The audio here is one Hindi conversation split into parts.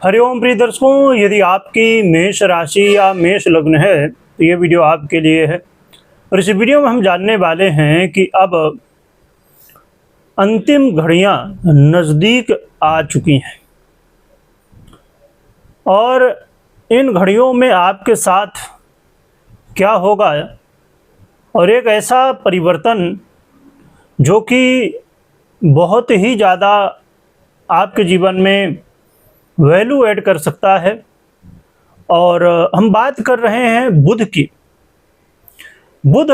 हरिओम प्रिय दर्शकों, यदि आपकी मेष राशि या मेष लग्न है तो ये वीडियो आपके लिए है। और इस वीडियो में हम जानने वाले हैं कि अब अंतिम घड़ियां नज़दीक आ चुकी हैं और इन घड़ियों में आपके साथ क्या होगा और एक ऐसा परिवर्तन जो कि बहुत ही ज़्यादा आपके जीवन में वैल्यू ऐड कर सकता है। और हम बात कर रहे हैं बुध की। बुध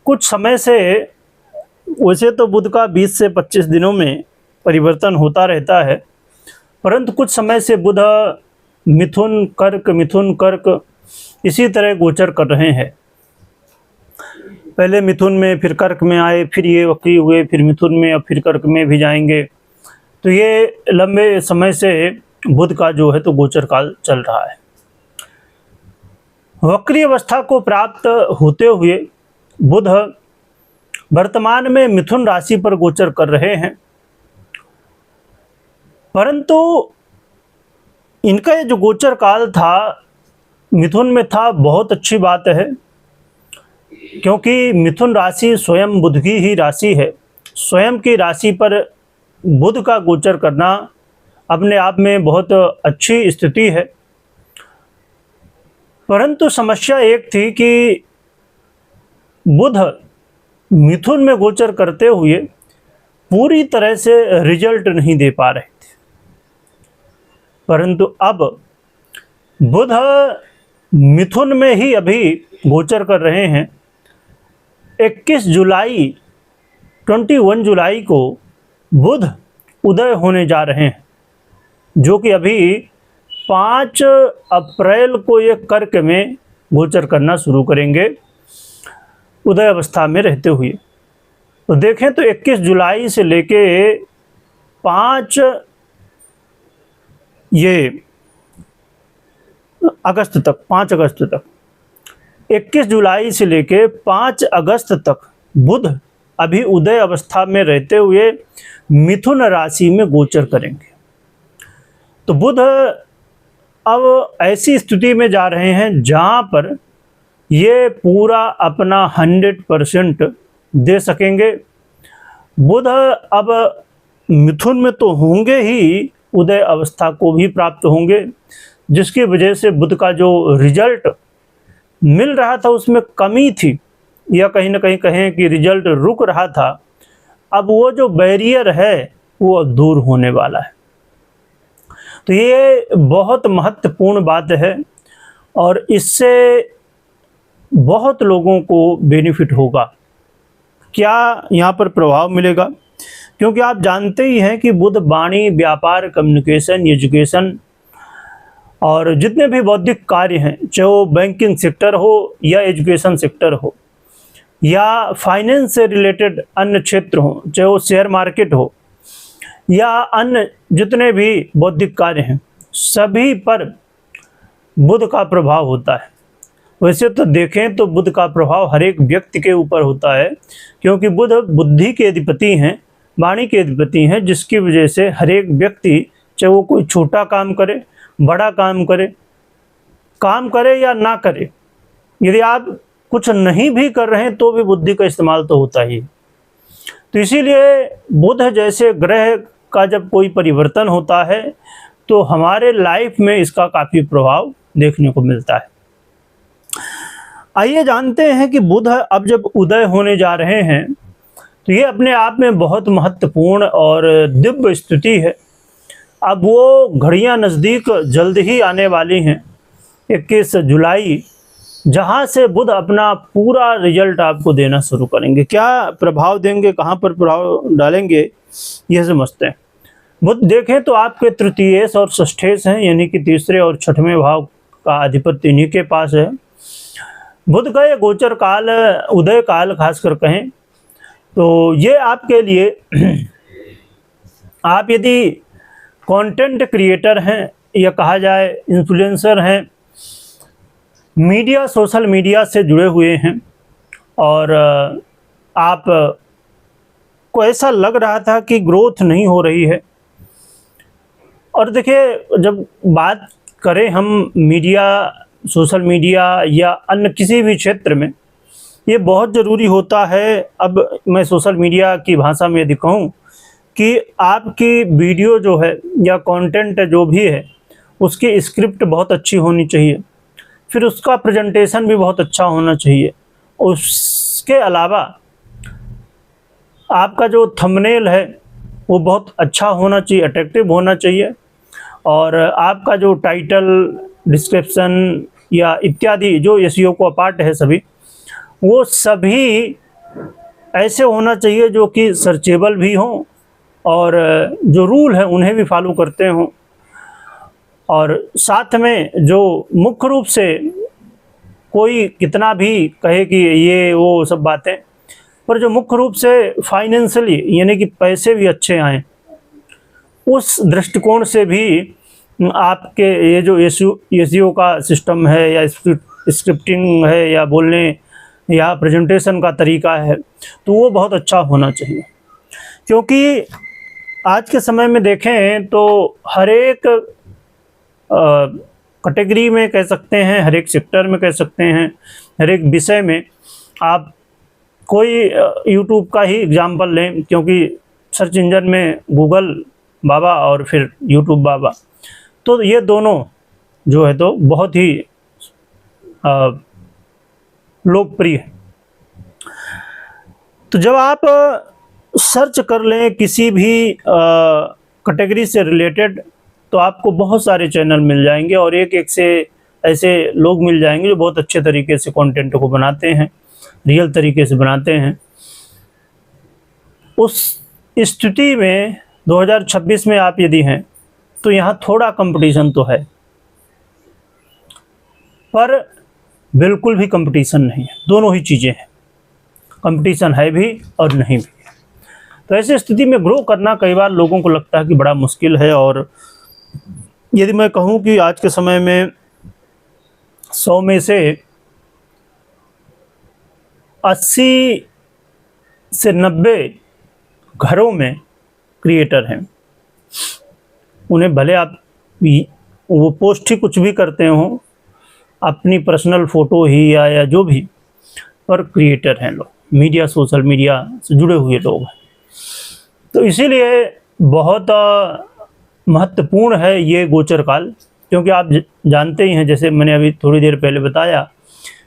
कुछ समय से, वैसे तो बुध का 20 से 25 दिनों में परिवर्तन होता रहता है, परंतु कुछ समय से बुध मिथुन कर्क इसी तरह गोचर कर रहे हैं। पहले मिथुन में, फिर कर्क में आए, फिर ये वक्री हुए, फिर मिथुन में, अब फिर कर्क में भी जाएंगे। तो ये लंबे समय से बुध का जो है तो गोचर काल चल रहा है। वक्री अवस्था को प्राप्त होते हुए बुध वर्तमान में मिथुन राशि पर गोचर कर रहे हैं, परंतु इनका ये जो गोचर काल था मिथुन में था, बहुत अच्छी बात है, क्योंकि मिथुन राशि स्वयं बुध की ही राशि है। स्वयं की राशि पर बुध का गोचर करना अपने आप में बहुत अच्छी स्थिति है। परंतु समस्या एक थी कि बुध मिथुन में गोचर करते हुए पूरी तरह से रिजल्ट नहीं दे पा रहे थे, परंतु अब बुध मिथुन में ही अभी गोचर कर रहे हैं। 21 जुलाई को बुध उदय होने जा रहे हैं, जो कि अभी 5 अप्रैल को ये कर्क में गोचर करना शुरू करेंगे उदय अवस्था में रहते हुए। तो देखें तो 21 जुलाई से लेके 5 अगस्त तक 21 जुलाई से लेके 5 अगस्त तक बुध अभी उदय अवस्था में रहते हुए मिथुन राशि में गोचर करेंगे। तो बुध अब ऐसी स्थिति में जा रहे हैं जहां पर ये पूरा अपना 100% दे सकेंगे। बुध अब मिथुन में तो होंगे ही, उदय अवस्था को भी प्राप्त होंगे, जिसकी वजह से बुध का जो रिजल्ट मिल रहा था उसमें कमी थी, या कहीं ना कहीं कहें कि रिजल्ट रुक रहा था। अब वो जो बैरियर है वो अब दूर होने वाला है। तो ये बहुत महत्वपूर्ण बात है और इससे बहुत लोगों को बेनिफिट होगा। क्या यहाँ पर प्रभाव मिलेगा? क्योंकि आप जानते ही हैं कि बुध वाणी, व्यापार, कम्युनिकेशन, एजुकेशन और जितने भी बौद्धिक कार्य हैं, चाहे वो बैंकिंग सेक्टर हो या एजुकेशन सेक्टर हो या फाइनेंस से रिलेटेड अन्य क्षेत्र हो, चाहे वो शेयर मार्केट हो या अन्य जितने भी बौद्धिक कार्य हैं, सभी पर बुध का प्रभाव होता है। वैसे तो देखें तो बुध का प्रभाव हर एक व्यक्ति के ऊपर होता है, क्योंकि बुध बुद्धि के अधिपति हैं, वाणी के अधिपति हैं, जिसकी वजह से हर एक व्यक्ति, चाहे वो कोई छोटा काम करे, बड़ा काम करे या ना करे, यदि आप कुछ नहीं भी कर रहे हैं तो भी बुद्धि का इस्तेमाल तो होता ही है। तो इसीलिए बुध जैसे ग्रह का जब कोई परिवर्तन होता है तो हमारे लाइफ में इसका काफ़ी प्रभाव देखने को मिलता है। आइए जानते हैं कि बुध अब जब उदय होने जा रहे हैं तो ये अपने आप में बहुत महत्वपूर्ण और दिव्य स्थिति है। अब वो घड़ियां नज़दीक जल्द ही आने वाली हैं, 21 जुलाई, जहां से बुध अपना पूरा रिजल्ट आपको देना शुरू करेंगे। क्या प्रभाव देंगे, कहां पर प्रभाव डालेंगे, यह समझते हैं। बुध देखें तो आपके तृतीयेश और षष्ठेश हैं, यानी कि तीसरे और छठवें भाव का आधिपत्य इन्हीं के पास है। बुध का ये गोचर काल, उदय काल खासकर कहें तो ये आपके लिए आप यदि कंटेंट क्रिएटर हैं या कहा जाए इन्फ्लुएंसर हैं, मीडिया, सोशल मीडिया से जुड़े हुए हैं और आप को ऐसा लग रहा था कि ग्रोथ नहीं हो रही है, और देखिए, जब बात करें हम मीडिया, सोशल मीडिया या अन्य किसी भी क्षेत्र में, ये बहुत ज़रूरी होता है। अब मैं सोशल मीडिया की भाषा में यदि कहूँ कि आपकी वीडियो जो है या कंटेंट जो भी है, उसकी स्क्रिप्ट बहुत अच्छी होनी चाहिए, फिर उसका प्रेजेंटेशन भी बहुत अच्छा होना चाहिए। उसके अलावा आपका जो थंबनेल है वो बहुत अच्छा होना चाहिए, अट्रैक्टिव होना चाहिए, और आपका जो टाइटल, डिस्क्रिप्शन या इत्यादि जो एसईओ को पार्ट है सभी, वो सभी ऐसे होना चाहिए जो कि सर्चेबल भी हों और जो रूल है उन्हें भी फॉलो करते हों, और साथ में जो मुख्य रूप से कोई कितना भी कहे कि ये वो सब बातें, पर जो मुख्य रूप से फाइनेंशियली यानी कि पैसे भी अच्छे आएँ, उस दृष्टिकोण से भी आपके ये जो एसईओ का सिस्टम है या स्क्रिप्टिंग है या बोलने या प्रेजेंटेशन का तरीका है, तो वो बहुत अच्छा होना चाहिए। क्योंकि आज के समय में देखें तो हर एक कैटेगरी में कह सकते हैं, हर एक सेक्टर में कह सकते हैं, हर एक विषय में, आप कोई यूट्यूब का ही एग्जाम्पल लें, क्योंकि सर्च इंजन में गूगल बाबा और फिर यूट्यूब बाबा, तो ये दोनों जो है तो बहुत ही लोकप्रिय है। तो जब आप सर्च कर लें किसी भी कैटेगरी से रिलेटेड, तो आपको बहुत सारे चैनल मिल जाएंगे और एक एक से ऐसे लोग मिल जाएंगे जो बहुत अच्छे तरीके से कंटेंट को बनाते हैं, रियल तरीके से बनाते हैं। उस स्थिति में 2026 में आप यदि हैं तो यहाँ थोड़ा कंपटीशन तो है, पर बिल्कुल भी कंपटीशन नहीं है। दोनों ही चीज़ें हैं, कंपटीशन है भी और नहीं भी है। तो ऐसी स्थिति में ग्रो करना कई बार लोगों को लगता है कि बड़ा मुश्किल है, और यदि मैं कहूँ कि आज के समय में 100 में से 80 से 90 घरों में क्रिएटर हैं। उन्हें भले आप वो पोस्ट ही कुछ भी करते हों, अपनी पर्सनल फ़ोटो ही या जो भी, पर क्रिएटर हैं लोग, मीडिया, सोशल मीडिया से जुड़े हुए लोग हैं। तो इसीलिए बहुत महत्वपूर्ण है ये गोचर काल, क्योंकि आप जानते ही हैं, जैसे मैंने अभी थोड़ी देर पहले बताया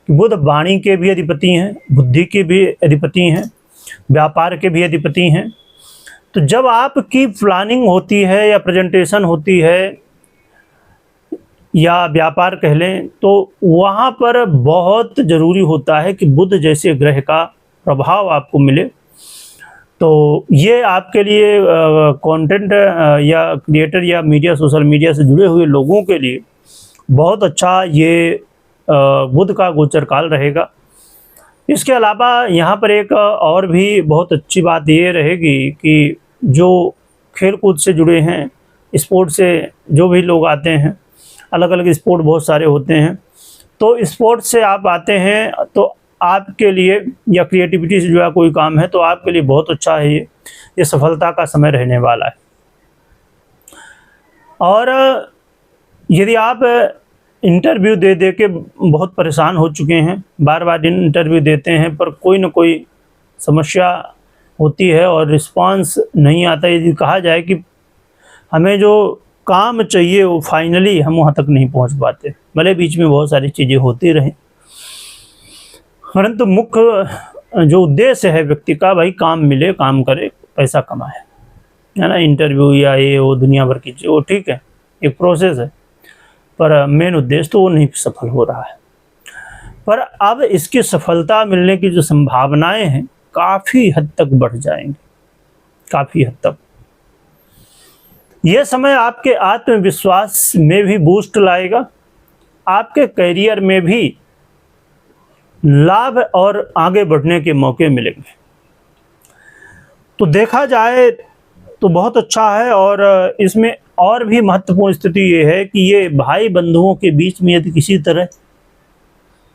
कि बुध वाणी के भी अधिपति हैं, बुद्धि के भी अधिपति हैं, व्यापार के भी अधिपति हैं। तो जब आपकी प्लानिंग होती है या प्रेजेंटेशन होती है या व्यापार कह लें, तो वहाँ पर बहुत ज़रूरी होता है कि बुध जैसे ग्रह का प्रभाव आपको मिले। तो ये आपके लिए कंटेंट या क्रिएटर या मीडिया, सोशल मीडिया से जुड़े हुए लोगों के लिए बहुत अच्छा ये बुध का गोचर काल रहेगा। इसके अलावा यहाँ पर एक और भी बहुत अच्छी बात ये रहेगी कि जो खेल कूद से जुड़े हैं, स्पोर्ट से जो भी लोग आते हैं, अलग अलग स्पोर्ट बहुत सारे होते हैं, तो स्पोर्ट से आप आते हैं तो आपके लिए, या क्रिएटिविटी से जुड़ा कोई काम है तो आपके लिए बहुत अच्छा है। ये सफलता का समय रहने वाला है। और यदि आप इंटरव्यू दे दे के बहुत परेशान हो चुके हैं, बार बार इंटरव्यू देते हैं पर कोई न कोई समस्या होती है और रिस्पांस नहीं आता, यदि कहा जाए कि हमें जो काम चाहिए वो फाइनली हम वहाँ तक नहीं पहुँच पाते, भले बीच में बहुत सारी चीज़ें होती रहें, परंतु मुख्य जो उद्देश्य है व्यक्ति का, भाई काम मिले, काम करे, पैसा कमाए, है ना। इंटरव्यू या ये वो दुनिया भर की चीज़, वो ठीक है, एक प्रोसेस है, पर मेन उद्देश्य तो वो नहीं सफल हो रहा है। पर अब इसकी सफलता मिलने की जो संभावनाएं हैं काफ़ी हद तक बढ़ जाएंगी, काफ़ी हद तक। यह समय आपके आत्मविश्वास में भी बूस्ट लाएगा, आपके करियर में भी लाभ और आगे बढ़ने के मौके मिलेंगे। तो देखा जाए तो बहुत अच्छा है। और इसमें और भी महत्वपूर्ण स्थिति ये है कि ये भाई बंधुओं के बीच में यदि किसी तरह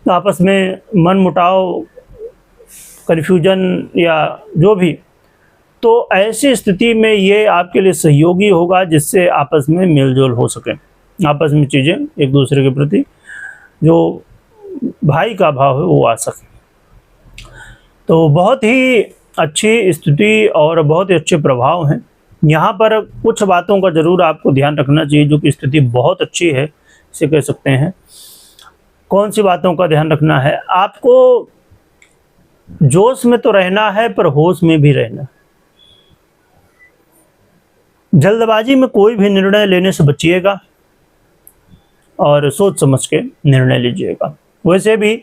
आपस में मनमुटाव, कन्फ्यूजन या जो भी तो ऐसी स्थिति में ये आपके लिए सहयोगी होगा, जिससे आपस में मेलजोल हो सके, आपस में चीज़ें एक दूसरे के प्रति जो भाई का भाव है वो आ सके। तो बहुत ही अच्छी स्थिति और बहुत ही अच्छे प्रभाव हैं। यहाँ पर कुछ बातों का ज़रूर आपको ध्यान रखना चाहिए, जो कि स्थिति बहुत अच्छी है इसे कह सकते हैं। कौन सी बातों का ध्यान रखना है? आपको जोश में तो रहना है पर होश में भी रहना है। जल्दबाजी में कोई भी निर्णय लेने से बचिएगा और सोच समझ के निर्णय लीजिएगा। वैसे भी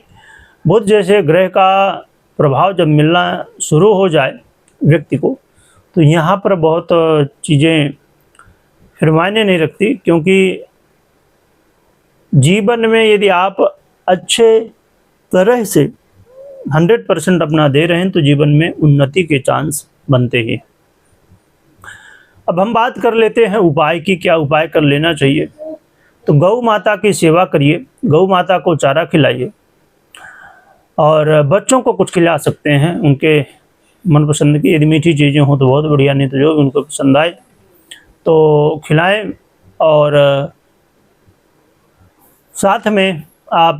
बुध जैसे ग्रह का प्रभाव जब मिलना शुरू हो जाए व्यक्ति को, तो यहाँ पर बहुत चीज़ें फिर मायने नहीं रखती, क्योंकि जीवन में यदि आप अच्छे तरह से 100% अपना दे रहे हैं तो जीवन में उन्नति के चांस बनते ही। अब हम बात कर लेते हैं उपाय की, क्या उपाय कर लेना चाहिए। तो गौ माता की सेवा करिए, गौ माता को चारा खिलाइए और बच्चों को कुछ खिला सकते हैं उनके मनपसंद की, यदि मीठी चीज़ें हों तो बहुत बढ़िया, नहीं तो जो भी उनको पसंद आए तो खिलाएं। और साथ में आप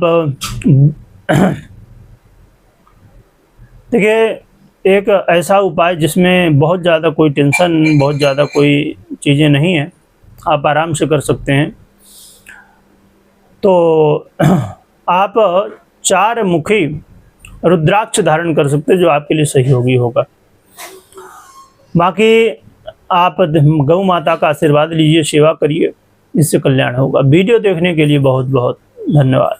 देखिए, एक ऐसा उपाय जिसमें बहुत ज़्यादा कोई टेंशन, बहुत ज़्यादा कोई चीज़ें नहीं है, आप आराम से कर सकते हैं। तो आप 4 मुखी रुद्राक्ष धारण कर सकते हैं, जो आपके लिए सहयोगी होगा। बाकी आप गौ माता का आशीर्वाद लीजिए, सेवा करिए, इससे कल्याण होगा। वीडियो देखने के लिए बहुत बहुत धन्यवाद।